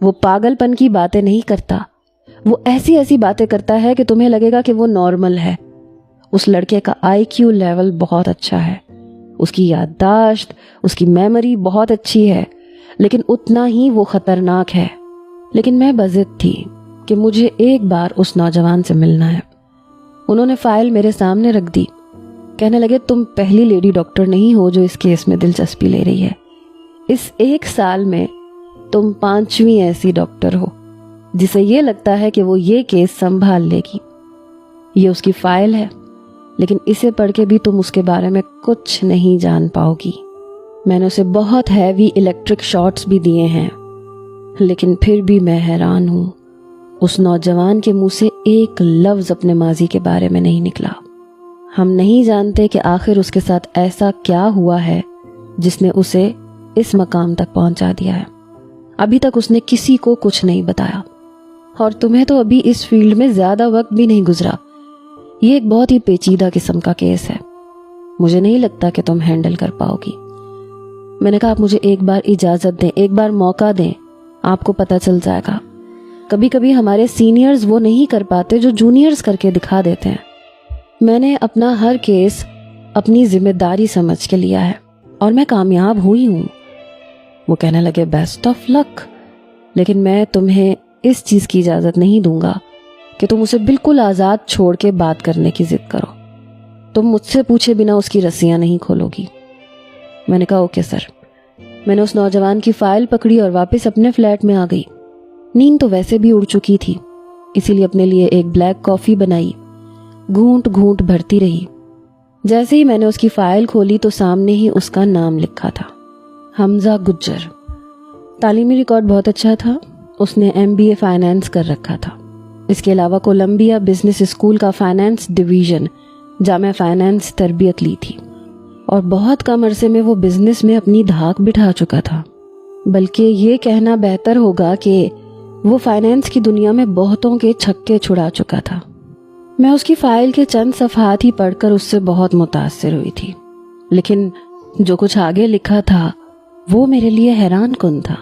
وہ پاگلپن کی باتیں نہیں کرتا. وہ ایسی ایسی باتیں کرتا ہے کہ تمہیں لگے گا کہ وہ نارمل ہے. اس لڑکے کا IQ لیول بہت اچھا ہے، اس کی یادداشت، اس کی میموری بہت اچھی ہے، لیکن اتنا ہی وہ خطرناک ہے. لیکن میں بضد تھی کہ مجھے ایک بار اس نوجوان سے ملنا ہے. انہوں نے فائل میرے سامنے رکھ دی. کہنے لگے تم پہلی لیڈی ڈاکٹر نہیں ہو جو اس کیس میں دلچسپی لے رہی ہے. اس 1 سال میں تم 5ویں ایسی ڈاکٹر ہو جسے یہ لگتا ہے کہ وہ یہ کیس سنبھال لے گی. یہ اس کی فائل ہے، لیکن اسے پڑھ کے بھی تم اس کے بارے میں کچھ نہیں جان پاؤ گی. میں نے اسے بہت ہیوی الیکٹرک شاٹس بھی دیے ہیں، لیکن پھر بھی میں حیران ہوں. اس نوجوان کے منہ سے ایک لفظ اپنے ماضی کے بارے میں نہیں نکلا. ہم نہیں جانتے کہ آخر اس کے ساتھ ایسا کیا ہوا ہے جس نے اسے اس مقام تک پہنچا دیا ہے. ابھی تک اس نے کسی کو کچھ نہیں بتایا. اور تمہیں تو ابھی اس فیلڈ میں زیادہ وقت بھی نہیں گزرا. یہ ایک بہت ہی پیچیدہ قسم کا کیس ہے. مجھے نہیں لگتا کہ تم ہینڈل کر پاؤ گی. میں نے کہا آپ مجھے ایک بار اجازت دیں، ایک بار موقع دیں، آپ کو پتہ چل جائے گا. کبھی کبھی ہمارے سینئرز وہ نہیں کر پاتے جو جونیئرز کر کے دکھا دیتے ہیں. میں نے اپنا ہر کیس اپنی ذمہ داری سمجھ کے لیا ہے اور میں کامیاب ہوئی ہوں. وہ کہنے لگے بیسٹ آف لک، لیکن میں تمہیں اس چیز کی اجازت نہیں دوں گا کہ تم اسے بالکل آزاد چھوڑ کے بات کرنے کی ضد کرو. تم مجھ سے پوچھے بنا اس کی رسیاں نہیں کھولو گی. میں نے کہا اوکے سر. میں نے اس نوجوان کی فائل پکڑی اور واپس اپنے فلیٹ میں آ گئی. نیند تو ویسے بھی اڑ چکی تھی، اسی لیے اپنے لیے ایک بلیک کافی بنائی. گھونٹ گھونٹ بھرتی رہی. جیسے ہی میں نے اس کی فائل کھولی تو سامنے ہی اس کا نام لکھا تھا، حمزہ گجر. تعلیمی ریکارڈ بہت اچھا تھا. اس نے MBA فائنانس کر رکھا تھا. اس کے علاوہ کولمبیا بزنس اسکول کا فائنانس ڈویژن جامعہ فائنانس تربیت لی تھی، اور بہت کم عرصے میں وہ بزنس میں اپنی دھاک بٹھا چکا تھا. بلکہ یہ کہنا بہتر ہوگا کہ وہ فائنانس کی دنیا میں بہتوں کے چھکے چھڑا چکا تھا. میں اس کی فائل کے چند صفحات ہی پڑھ کر اس سے بہت متاثر ہوئی تھی، لیکن جو کچھ آگے لکھا تھا وہ میرے لیے حیران کن تھا.